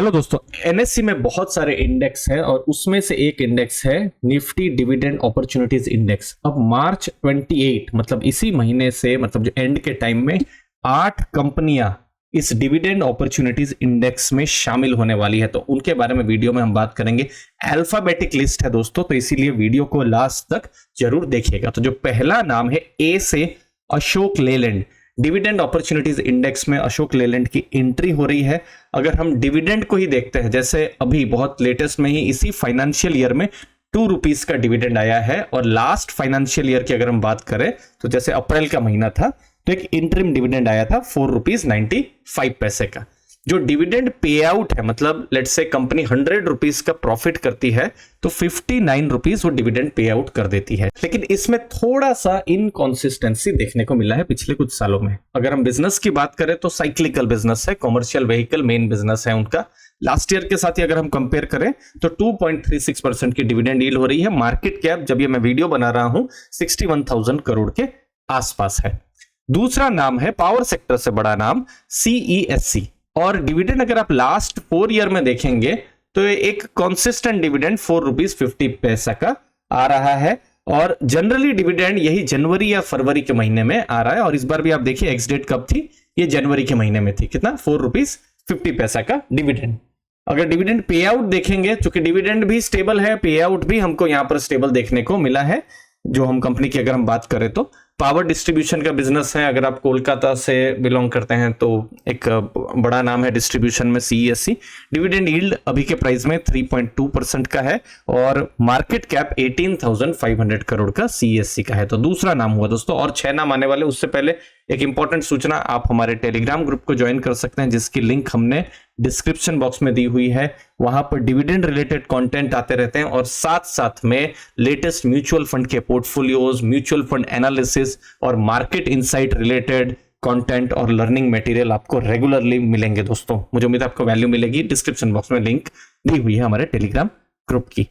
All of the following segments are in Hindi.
हेलो दोस्तों, एनएससी में बहुत सारे इंडेक्स हैं और उसमें से एक इंडेक्स है निफ्टी डिविडेंड अपॉर्चुनिटीज इंडेक्स। अब मार्च 28 मतलब इसी महीने से मतलब जो एंड के टाइम में 8 कंपनियां इस डिविडेंड अपॉर्चुनिटीज इंडेक्स में शामिल होने वाली है, तो उनके बारे में वीडियो में हम बात करेंगे। अल्फाबेटिक लिस्ट है दोस्तों, तो इसीलिए वीडियो को लास्ट तक जरूर देखिएगा। तो जो पहला नाम है ए से Ashok Leyland. Dividend opportunities index में अशोक लेलैंड की एंट्री हो रही है। अगर हम डिविडेंड को ही देखते हैं, जैसे अभी बहुत लेटेस्ट में ही इसी फाइनेंशियल ईयर में 2 रुपीज का डिविडेंड आया है, और लास्ट फाइनेंशियल ईयर की अगर हम बात करें तो जैसे अप्रैल का महीना था तो एक इंटरिम डिविडेंड आया था 4 रुपीज 95 पैसे का। जो डिविडेंड पे आउट है, मतलब लेट्स से कंपनी 100 रुपीज का प्रॉफिट करती है तो 59 रुपीज वो डिविडेंड पे आउट कर देती है। लेकिन इसमें थोड़ा सा इनकॉन्सिस्टेंसी देखने को मिला है पिछले कुछ सालों में। अगर हम बिजनेस की बात करें तो साइक्लिकल बिजनेस है, कॉमर्शियल व्हीकल मेन बिजनेस है उनका। लास्ट ईयर के साथ ही अगर हम कंपेयर करें तो 2.36% की डिविडेंड यील्ड हो रही है। मार्केट कैप जब ये मैं वीडियो बना रहा हूं 61,000 करोड़ के आसपास है। दूसरा नाम है पावर सेक्टर से बड़ा नाम CESC, और डिविडेंड अगर आप लास्ट 4 ईयर में देखेंगे तो एक कॉन्सिस्टेंट डिविडेंड 4 रुपीज 50 पैसा का आ रहा है, और जनरली डिविडेंड यही जनवरी या फरवरी के महीने में आ रहा है। और इस बार भी आप देखिए एक्स डेट कब थी, ये जनवरी के महीने में थी। कितना? 4 रुपीज 50 पैसा का डिविडेंड। अगर डिविडेंड पे आउट देखेंगे, क्योंकि डिविडेंड भी स्टेबल है, पे आउट भी हमको यहां पर स्टेबल देखने को मिला है। जो हम कंपनी की अगर हम बात करें तो पावर डिस्ट्रीब्यूशन का बिजनेस है। अगर आप कोलकाता से बिलोंग करते हैं तो एक बड़ा नाम है डिस्ट्रीब्यूशन में CESC। डिविडेंड यील्ड अभी के प्राइस में 3.2% का है, और मार्केट कैप 18,500 करोड़ का CESC का है। तो दूसरा नाम हुआ दोस्तों, और 6 नाम आने वाले। उससे पहले एक इंपॉर्टेंट सूचना, आप हमारे टेलीग्राम ग्रुप को ज्वाइन कर सकते हैं, जिसकी लिंक हमने डिस्क्रिप्शन बॉक्स में दी हुई है। वहां पर डिविडेंड रिलेटेड कंटेंट आते रहते हैं, और साथ साथ में लेटेस्ट म्यूचुअल फंड के पोर्टफोलियोज, म्यूचुअल फंड एनालिसिस और मार्केट इनसाइट रिलेटेड कंटेंट और लर्निंग मटेरियल आपको रेगुलरली मिलेंगे दोस्तों। मुझे उम्मीद है आपको वैल्यू मिलेगी। डिस्क्रिप्शन बॉक्स में लिंक दी हुई है हमारे टेलीग्राम ग्रुप की।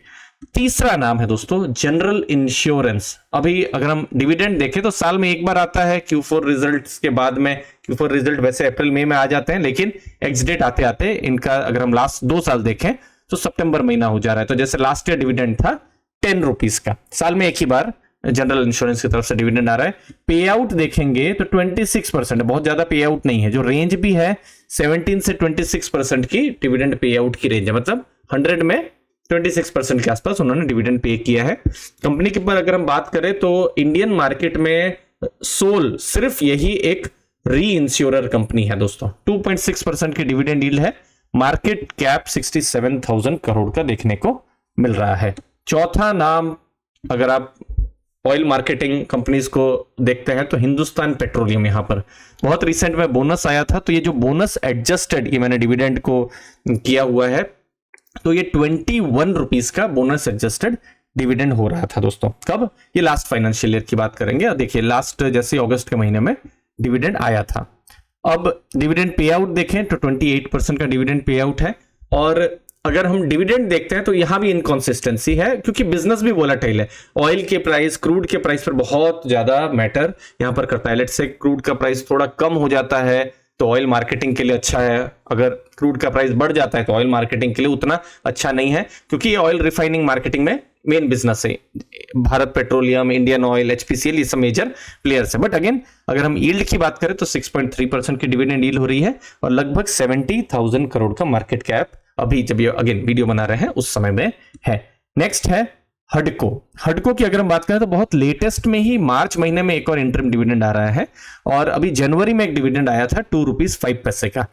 तीसरा नाम है दोस्तों जनरल इंश्योरेंस। अभी अगर हम डिविडेंड देखें तो साल में एक बार आता है, Q4 रिजल्ट्स के बाद में। Q4 रिजल्ट वैसे अप्रैल मई में आ जाते हैं, लेकिन एक्स डेट आते आते इनका अगर हम लास्ट 2 साल देखें तो सितंबर महीना हो जा रहा है। तो जैसे लास्ट ईयर डिविडेंड था 10 रुपीज का, साल में एक ही बार जनरल इंश्योरेंस की तरफ से डिविडेंड आ रहा है। पे आउट देखेंगे तो 26% है, बहुत ज्यादा पे आउट नहीं है। जो रेंज भी है 17 से 26% की डिविडेंड पे आउट की रेंज है, मतलब 100 में 26% के आसपास उन्होंने डिविडेंड पे किया है। कंपनी के ऊपर अगर हम बात करें तो इंडियन मार्केट में सोल सिर्फ यही एक री इंश्योरर कंपनी है दोस्तों। 2.6% की डिविडेंड यील्ड है, मार्केट कैप 67,000 करोड़ का देखने को मिल रहा है। चौथा नाम, अगर आप ऑयल मार्केटिंग कंपनीज को देखते हैं तो हिंदुस्तान पेट्रोलियम। यहां पर बहुत रिसेंट में बोनस आया था, तो ये जो बोनस एडजस्टेड, ये मैंने डिविडेंड को किया हुआ है, तो ये 21 रुपीज का बोनस एडजस्टेड डिविडेंड हो रहा था दोस्तों। कब? ये लास्ट फाइनेंशियल ईयर की बात करेंगे। देखिए लास्ट जैसे अगस्त के महीने में डिविडेंड आया था। अब डिविडेंड पे आउट देखें तो 28% का डिविडेंड पे आउट है। और अगर हम डिविडेंड देखते हैं तो यहां भी इनकॉन्सिस्टेंसी है, क्योंकि बिजनेस भी वोलेटाइल है। ऑयल के प्राइस, क्रूड के प्राइस पर बहुत ज्यादा मैटर यहां पर करता है। लेट्स से क्रूड का प्राइस थोड़ा कम हो जाता है तो ऑयल मार्केटिंग के लिए अच्छा है, अगर क्रूड का प्राइस बढ़ जाता है तो ऑयल मार्केटिंग के लिए उतना अच्छा नहीं है, क्योंकि ये ऑयल रिफाइनिंग मार्केटिंग में मेन बिजनेस है। Bharat petroleum, Indian oil, HPCL, ये सब मेजर प्लेयर्स है। बट अगेन अगर हम यील्ड की बात करें तो 6.3% की डिविडेंड यील्ड हो रही है, और लगभग 70,000 करोड़ का मार्केट कैप अभी जब ये अगेन वीडियो बना रहे हैं उस समय में है। नेक्स्ट है हडको। हडको की अगर हम बात करें तो बहुत लेटेस्ट में ही मार्च महीने में एक और इंटरिम डिविडेंड आ रहा है, और अभी जनवरी में एक डिविडेंड आया था 2 रुपीज 5 पैसे का।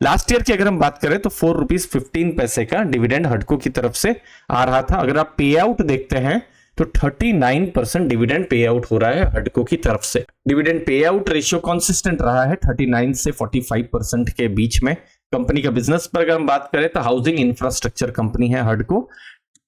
लास्ट ईयर की अगर हम बात करें तो 4 रुपीज 15 पैसे का डिविडेंड हडको की तरफ से आ रहा था। अगर आप पे आउट देखते हैं तो 39% डिविडेंड पे आउट हो रहा है हडको की तरफ से। Dividend pay out ratio consistent रहा है 39 से 45% के बीच में। कंपनी का बिजनेस पर अगर हम बात करें तो हाउसिंग इंफ्रास्ट्रक्चर कंपनी है हडको।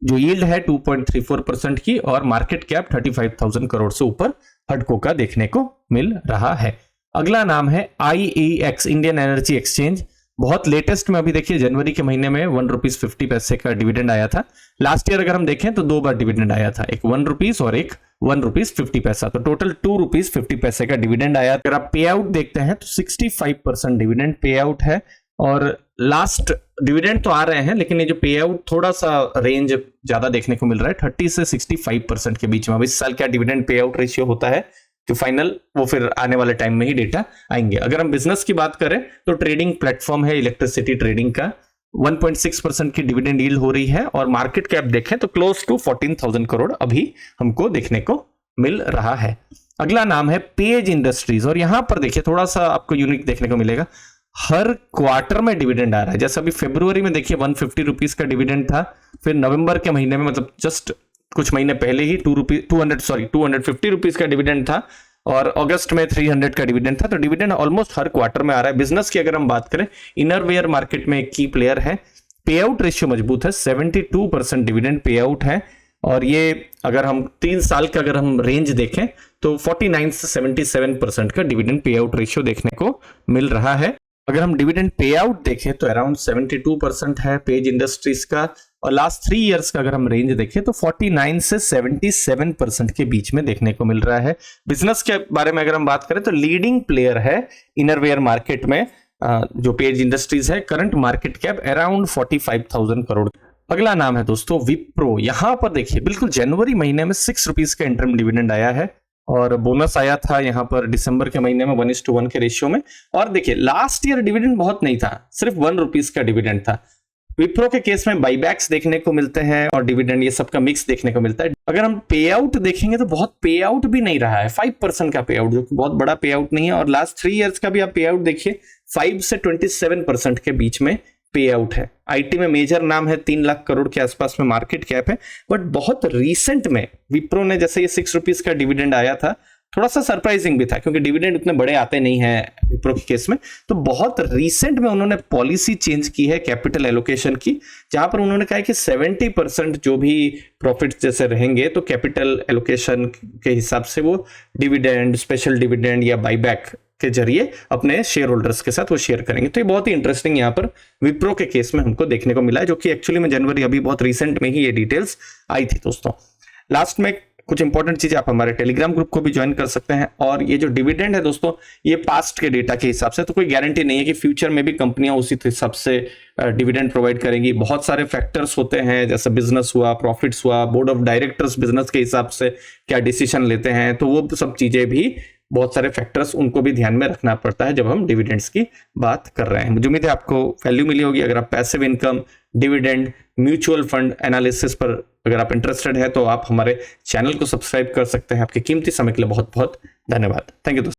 जो यील्ड है 2.34% की, और मार्केट कैप 35,000 करोड़ से ऊपर हडको का देखने को मिल रहा है। अगला नाम है IEX, इंडियन एनर्जी एक्सचेंज। बहुत लेटेस्ट में अभी देखिए जनवरी के महीने में 1 रुपीज 50 पैसे का डिविडेंड आया था। लास्ट ईयर अगर हम देखें तो 2 बार डिविडेंड आया था, एक 1 रुपीज और एक 1 रुपीज 50 पैसा, तो टोटल 2 रुपीज 50 पैसे का डिविडेंड आया। अगर आप पे आउट देखते हैं तो 65% डिविडेंड पे आउट है, और लास्ट डिविडेंड तो आ रहे हैं, लेकिन ये जो पे आउट थोड़ा सा रेंज ज्यादा देखने को मिल रहा है 30 से 65% के बीच में। अब इस साल क्या डिविडेंड पे आउट रेशियो होता है कि फाइनल वो फिर आने वाले टाइम में ही डेटा आएंगे। अगर हम बिजनेस की बात करें तो ट्रेडिंग प्लेटफॉर्म है इलेक्ट्रिसिटी ट्रेडिंग का, 1.6% की डिविडेंड यील्ड हो रही है, और मार्केट कैप देखें तो क्लोज टू 14,000 करोड़ अभी हमको देखने को मिल रहा है। अगला नाम है पेज इंडस्ट्रीज, और यहां पर देखिए थोड़ा सा आपको यूनिक देखने को मिलेगा, हर क्वार्टर में डिविडेंड आ रहा है। जैसे अभी फरवरी में देखिए 150 रुपीज का डिविडेंड था, फिर नवंबर के महीने में मतलब जस्ट कुछ महीने पहले ही 250 रुपीज का डिविडेंड था, और अगस्त में 300 का डिविडेंड था। तो डिविडेंड ऑलमोस्ट हर क्वार्टर में आ रहा है। बिजनेस की अगर हम बात करें, इनरवेयर मार्केट में एक की प्लेयर है, पे आउट रेशियो मजबूत है, 72% डिविडेंड पे आउट है, और ये अगर हम 3 साल का अगर हम रेंज देखें तो 49 से 77% का डिविडेंड पे आउट रेशियो देखने को मिल रहा है। अगर हम डिविडेंड पे आउट देखें तो अराउंड 72% है पेज इंडस्ट्रीज का, और लास्ट 3 इयर्स का अगर हम रेंज देखें तो 49 से 77% के बीच में देखने को मिल रहा है। बिजनेस के बारे में अगर हम बात करें तो लीडिंग प्लेयर है इनरवेयर मार्केट में जो पेज इंडस्ट्रीज है, current market cap around 45,000 crore. अगला नाम है दोस्तों विप्रो। यहां पर देखिए बिल्कुल जनवरी महीने में 6 रुपीज का इंटरम डिविडेंड आया है, और बोनस आया था यहां पर दिसंबर के महीने में 1:1 के रेशियो में। और देखिए लास्ट ईयर डिविडेंड बहुत नहीं था, सिर्फ 1 रुपीज का डिविडेंड था। विप्रो के केस में बाईबैक्स देखने को मिलते हैं और डिविडेंड, ये सब का मिक्स देखने को मिलता है। अगर हम पे आउट देखेंगे तो बहुत पे आउट भी नहीं रहा है, 5% का पे आउट, जो कि बहुत बड़ा पे आउट नहीं है। और लास्ट 3 इयर्स का भी आप पे आउट देखिए 5 से 27% के बीच में पे आउट है। आईटी में मेजर नाम है, 3 लाख करोड़ के आसपास में मार्केट कैप है, बट बहुत रिसेंट में विप्रो ने जैसे ये 6 रुपीज का डिविडेंड आया था, थोड़ा सा सरप्राइजिंग भी था क्योंकि डिविडेंड उतने बड़े आते नहीं हैं विप्रो के केस में। तो बहुत रिसेंट में उन्होंने पॉलिसी चेंज की है कैपिटल एलोकेशन की, जहां पर उन्होंने कहा है कि 70% जो भी प्रॉफिट जैसे रहेंगे तो कैपिटल एलोकेशन के हिसाब से वो डिविडेंड, स्पेशल डिविडेंड या बाईबैक के जरिए अपने शेयर होल्डर्स के साथ वो शेयर करेंगे। तो ये बहुत ही इंटरेस्टिंग यहाँ पर विप्रो के केस में हमको देखने को मिला है, जो कि एक्चुअली में जनवरी अभी बहुत रिसेंट में ही ये डिटेल्स आई थी दोस्तों। लास्ट में कुछ इंपॉर्टेंट चीजें, आप हमारे टेलीग्राम ग्रुप को भी ज्वाइन कर सकते हैं। और ये जो डिविडेंड है दोस्तों, ये पास्ट के डेटा के हिसाब से, तो कोई गारंटी नहीं है कि फ्यूचर में भी कंपनियां उसी हिसाब से डिविडेंड प्रोवाइड करेंगी। बहुत सारे फैक्टर्स होते हैं, जैसे बिजनेस हुआ, प्रॉफिट्स हुआ, बोर्ड ऑफ डायरेक्टर्स बिजनेस के हिसाब से क्या डिसीजन लेते हैं, तो वो सब चीजें भी, बहुत सारे फैक्टर्स उनको भी ध्यान में रखना पड़ता है जब हम डिविडेंड्स की बात कर रहे हैं। मुझे उम्मीद है आपको वैल्यू मिली होगी। अगर आप passive income, dividend, mutual fund analysis पर अगर आप इंटरेस्टेड है तो आप हमारे चैनल को सब्सक्राइब कर सकते हैं। आपके कीमती समय के लिए बहुत बहुत धन्यवाद। थैंक यू दोस्तों।